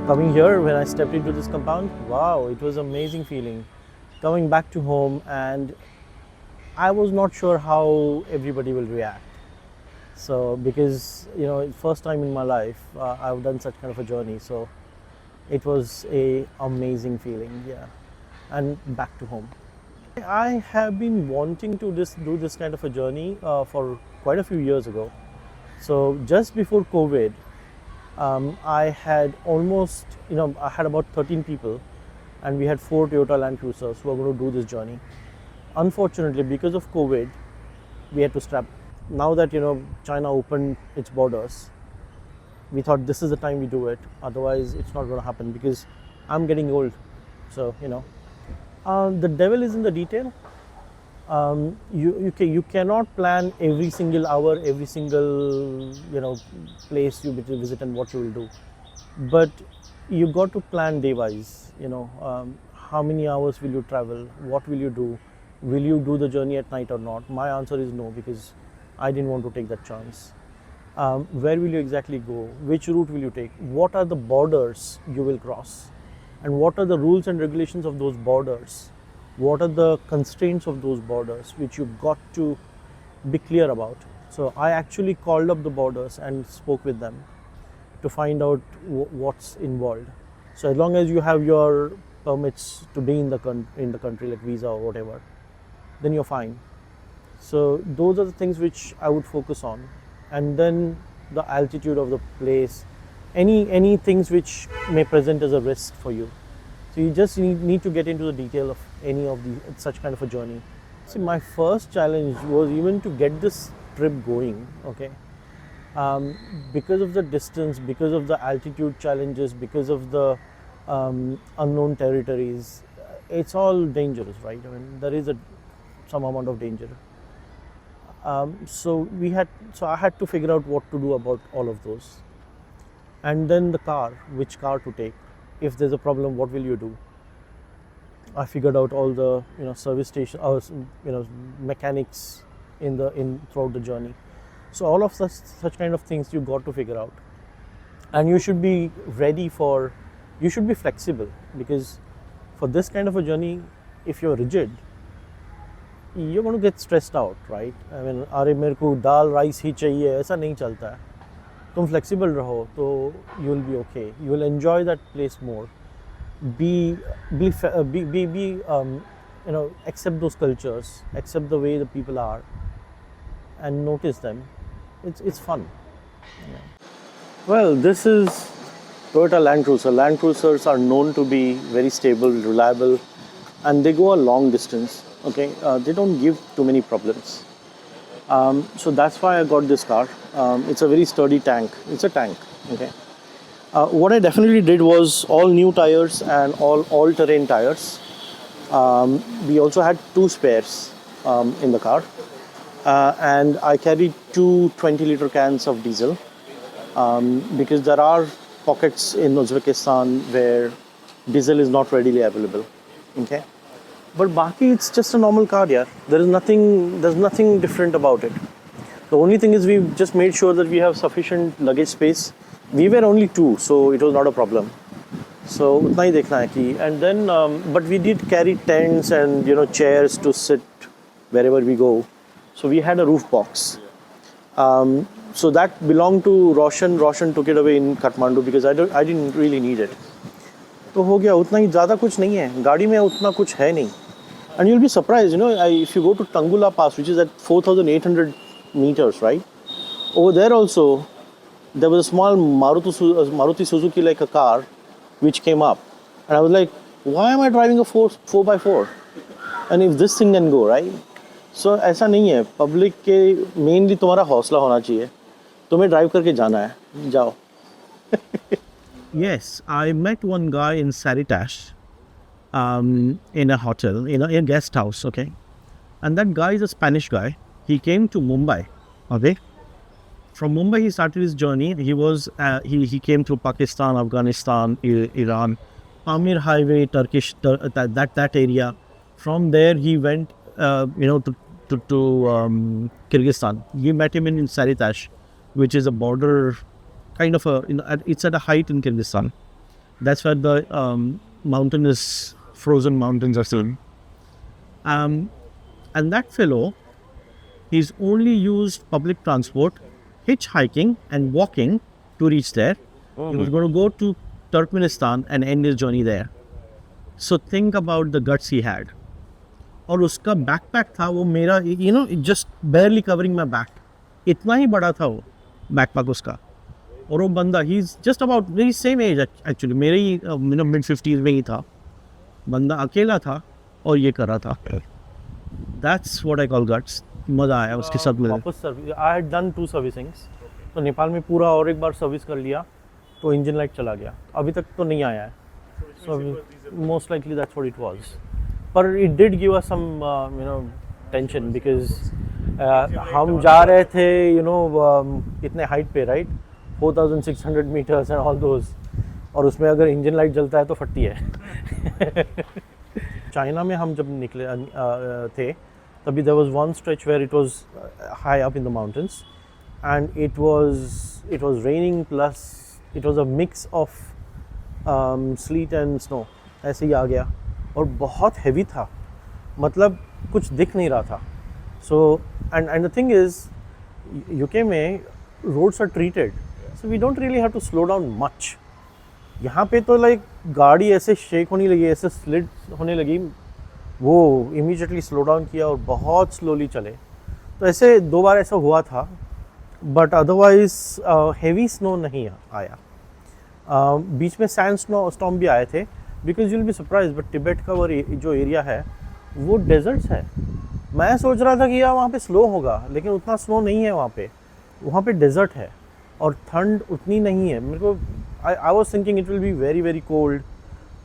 Coming here, when I stepped into this compound, wow, it was an amazing feeling. Coming back to home, and I was not sure how everybody will react. So, because first time in my life, I've done such kind of a journey. So, it was a amazing feeling, yeah. And back to home. I have been wanting to do this kind of a journey for quite a few years ago. So, just before COVID, I had almost, I had about 13 people, and we had 4 Toyota Land Cruisers who were going to do this journey. Unfortunately, because of COVID, we had to scrap. Now that China opened its borders, we thought this is the time we do it. Otherwise, it's not going to happen because I'm getting old. So the devil is in the detail. You cannot plan every single hour, every single place you visit and what you will do, but you got to plan day wise. How many hours will you travel? What will you do? Will you do the journey at night or not? My answer is no, because I didn't want to take that chance. Where will you exactly go? Which route will you take? What are the borders you will cross? And what are the rules and regulations of those borders? What are the constraints of those borders which you've got to be clear about? So I actually called up the borders and spoke with them to find out what's involved. So as long as you have your permits to be in the country, like visa or whatever, then you're fine. So those are the things which I would focus on, and then the altitude of the place, any things which may present as a risk for you. So you just need to get into the detail of any of such kind of a journey. See, my first challenge was even to get this trip going, okay? Because of the distance, because of the altitude challenges, because of the unknown territories, it's all dangerous, right? I mean, there is some amount of danger. So I had to figure out what to do about all of those. And then the car, which car to take. If there's a problem, what will you do? I figured out all the service station, mechanics throughout the journey. So all of such kind of things you got to figure out, and you should be ready for. You should be flexible, because for this kind of a journey, if you're rigid, you're going to get stressed out, right? I mean, अरे मेरे को दाल rice ही चाहिए, ऐसा नहीं चलता है. तुम flexible रहो तो you will be okay. You will enjoy that place more. Accept those cultures, accept the way the people are, and notice them. It's fun. Yeah. Well, this is Toyota Land Cruiser. Land Cruisers are known to be very stable, reliable, and they go a long distance. Okay, they don't give too many problems. So that's why I got this car. It's a very sturdy tank. It's a tank. Okay. What I definitely did was all new tires and all terrain tires. We also had 2 spares in the car, and I carried 2 20-liter cans of diesel, because there are pockets in Uzbekistan where diesel is not readily available. Okay. But Baki, it's just a normal car, yeah. There's nothing different about it. The only thing is we just made sure that we have sufficient luggage space. We were only 2, so it was not a problem. So utna hi dekhna hai ki, and then but we did carry tents and chairs to sit wherever we go. So we had a roof box. So that belonged to Roshan. Roshan took it away in Kathmandu because I didn't really need it. तो हो गया, उतना ही, ज़्यादा कुछ नहीं है गाड़ी में, उतना कुछ है नहीं. And you'll be surprised, if you go to Tangula Pass, which is at 4,800 meters, right? Over there also, there was a small Maruti Suzuki, like a car, which came up. And I was like, why am I driving a 4x4? And if this thing can go, right? So ऐसा नहीं है. Public के mainly तुम्हारा हौसला होना चाहिए. तुम्हें drive करके जाना है. जाओ. Yes, I met one guy in Saritash, in a hotel, in a guest house, okay? And that guy is a Spanish guy. He came to Mumbai, okay? From Mumbai, he started his journey. He came through Pakistan, Afghanistan, Iran, Pamir Highway, Turkish, that area. From there, he went, to Kyrgyzstan. We met him in Saritash, which is a border, kind of it's at a height in Kyrgyzstan. That's why the mountain is frozen mountains are still. And that fellow, he's only used public transport, hitchhiking and walking to reach there. He was going to go to Turkmenistan and end his journey there. So think about the guts he had. और उसका backpack था वो मेरा, you know, just बेयरली covering my back, इतना ही बड़ा था वो backpack उसका. और वो बंदा, ही इज़ जस्ट अबाउट मेरी सेम एज एक्चुअली, मेरे ही मिड 50s में ही था. बंदा अकेला था और ये कर रहा था. That's what I call guts. मज़ा आया उसके साथ में. वापस service, I had done 2 servicings. तो नेपाल में पूरा और एक बार सर्विस कर लिया तो इंजन लाइट चला गया. अभी तक तो नहीं आया है. So most likely that's what it was. पर it did give us some you know tension because हम जा रहे थे यू नो इतने हाइट पे, right, 4600 meters and all those. और उसमें अगर इंजन लाइट जलता है तो फटती है. चाइना में हम जब निकले थे तभी there was one stretch where it was high up in the mountains and it was raining plus it was a mix of sleet and snow. ऐसे ही आ गया और बहुत हैवी था, मतलब कुछ दिख नहीं रहा था. So and the thing is UK में roads are treated, so we don't really have to slow down much. यहाँ पे तो लाइक गाड़ी ऐसे शेक होने लगी, ऐसे स्लिड होने लगी, वो इमीडिएटली स्लो डाउन किया और बहुत स्लोली चले. तो ऐसे 2 बार ऐसा हुआ था, बट अदरवाइज हेवी स्नो नहीं आया. बीच में सैंड स्टॉर्म भी आए थे, because you will be surprise, but Tibet का वो जो एरिया है वो डेजर्ट्स है. मैं सोच रहा था कि यार वहाँ पे स्लो होगा, लेकिन उतना स्नो नहीं है वहाँ पे डेजर्ट है और ठंड उतनी नहीं है. मेरे को I was thinking it will be very very cold,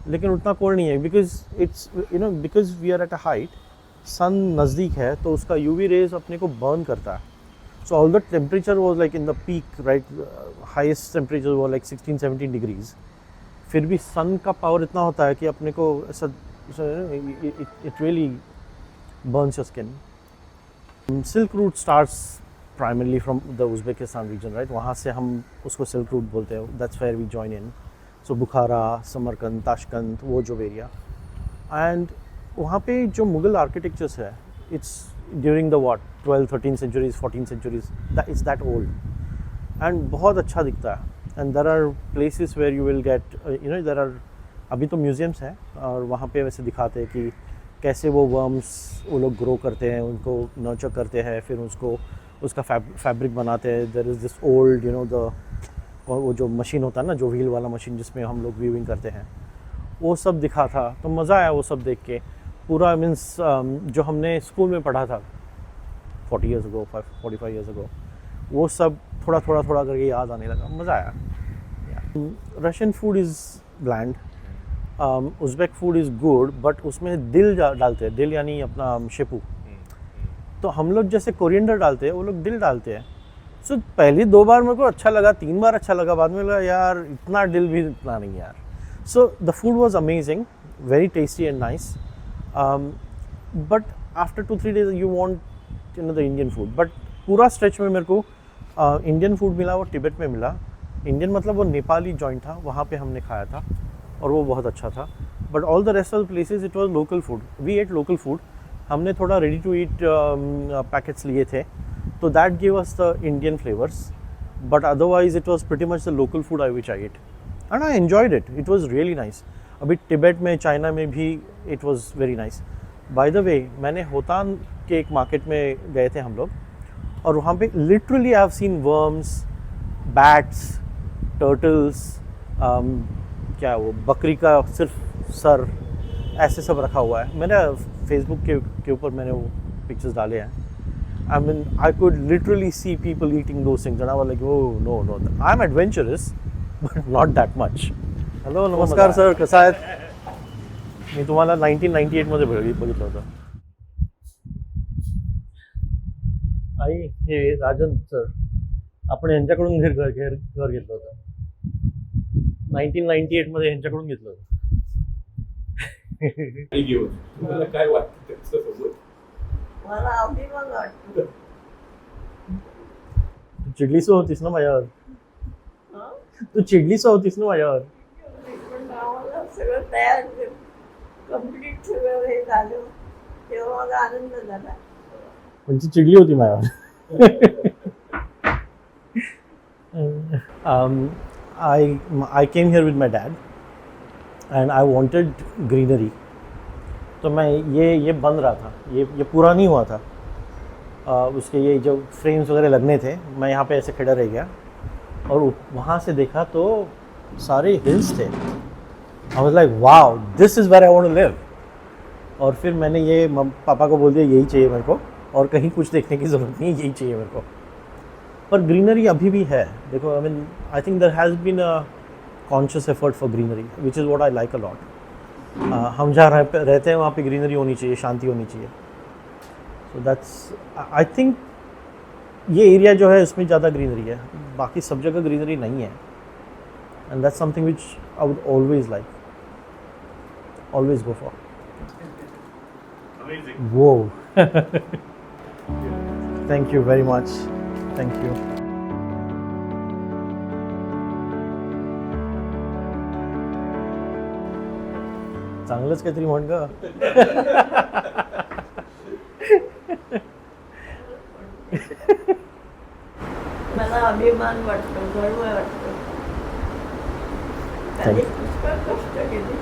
लेकिन उतना कोल्ड नहीं है because it's you know because we are at a height, sun नज़दीक है तो उसका यूवी रेज अपने को बर्न करता है. So all the temperature was like in the peak, right, highest temperature वो लाइक 16-17 डिग्रीज. फिर भी सन का पावर इतना होता है कि अपने को ऐसा it really burns your skin. Silk route starts primarily from the Uzbekistan region, right. वहाँ से हम उसको सिल्क रूट बोलते हैं. That's where we join in. So Bukhara, Samarkand, Tashkent, वो जो एरिया. एंड वहाँ पे जो मुग़ल आर्किटेक्चर्स है, it's during the what 12-13 centuries, 14 centuries, it's that old and बहुत अच्छा दिखता है. And there are places where you will get you know there are, अभी तो म्यूजियम्स हैं और वहाँ पे वैसे दिखाते हैं कि कैसे वो वर्म्स वो लोग ग्रो करते हैं, उनको नर्चर करते हैं, फिर उसका फैब्रिक बनाते हैं. There is this old you know the वो जो मशीन होता है ना, जो व्हील वाला मशीन जिसमें हम लोग वीविंग करते हैं, वो सब दिखा था. तो मज़ा आया वो सब देख के. पूरा मीन्स जो हमने स्कूल में पढ़ा था 40 years ago, 45 years ago, वो सब थोड़ा करके याद आने लगा. मज़ा आया. Russian food is bland, Uzbek food is good, but उसमें दिल डालते हैं. दिल यानी अपना शेपू. तो हम लोग जैसे कोरिएंडर डालते हैं, वो लोग दिल डालते हैं. सो पहली 2 बार मेरे को अच्छा लगा, 3 बार अच्छा लगा, बाद में लगा यार इतना दिल भी इतना नहीं यार. So the food was amazing, very tasty and nice. But after 2-3 days you want you know the Indian food. But पूरा स्ट्रेच में मेरे को इंडियन फूड मिला, वो तिब्बत में मिला. इंडियन मतलब वो नेपाली जॉइंट था, वहाँ पे हमने खाया था और वो बहुत अच्छा था. But all the rest of the places it was local food. We ate local food. हमने थोड़ा रेडी टू ईट पैकेट्स लिए थे, तो that give us the Indian flavours. But otherwise it was pretty much the local food I which I ate and I enjoyed it. It was really nice. अभी Tibet में, China में भी it was very nice. By the way, मैंने होतान के एक market में गए थे हम लोग, और वहाँ पे literally I have seen worms, bats, turtles, क्या वो बकरी का सिर्फ सर, ऐसे सब रखा हुआ है. मैंने फेसबुक के ऊपर मैंने वो पिक्चर्स डाले हैं. I mean, I could literally see people eating those things, and I was like, oh no, I'm adventurous, but not that much. Hello, नमस्कार सर, कसा आहेत? मी तुम्हाला 1998 मध्ये बघितलं होतं. आई, हे राजन सर, आपण यांच्याकडून घर घेतलं होतं. 1998 मध्ये यांच्याकडून घेतलं होतं. तुम्हाला काय वाटतं त्याच्यासोबत? मला अभिमान वाटतो. तू चिडलीस होतीस ना माझ्यावर. तू चिडलीस होतीस ना माझ्यावर. तयार कम्प्लीट सगळं हे झालं तेव्हा मला आनंद झाला. म्हणजे चिडली होती माझ्यावर. I came here with my dad and I wanted greenery. तो मैं ये बन रहा था, ये पूरा नहीं हुआ था. उसके ये जो फ्रेम्स वगैरह लगने थे, मैं यहाँ पे ऐसे खड़ा रह गया और वहाँ से देखा तो सारे हिल्स थे. I was like, wow, this is where I want to live. और फिर मैंने ये पापा को बोल दिया यही चाहिए मेरे को और कहीं कुछ देखने की ज़रूरत नहीं, यही चाहिए मेरे को. पर ग्रीनरी अभी भी है. देखो, I think there has been a conscious effort for greenery which is what I like a lot. हम जहाँ रहते हैं वहाँ पे ग्रीनरी होनी चाहिए, शांति होनी चाहिए. सो दैट्स, आई थिंक ये एरिया जो है इसमें ज़्यादा ग्रीनरी है, बाकी सब जगह ग्रीनरी नहीं है. And that's something which I would always like, always go for. Amazing. Whoa. Thank you very much. Thank you. चांगलंच काहीतरी म्हण ग. मला अभिमान वाटतो, गर्व वाटतो. त्यांनी पुष्कळ कष्ट केले.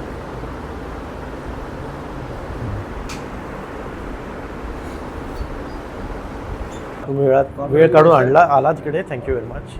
तुम्ही वेळ काढून आला तिकडे. Thank you very much.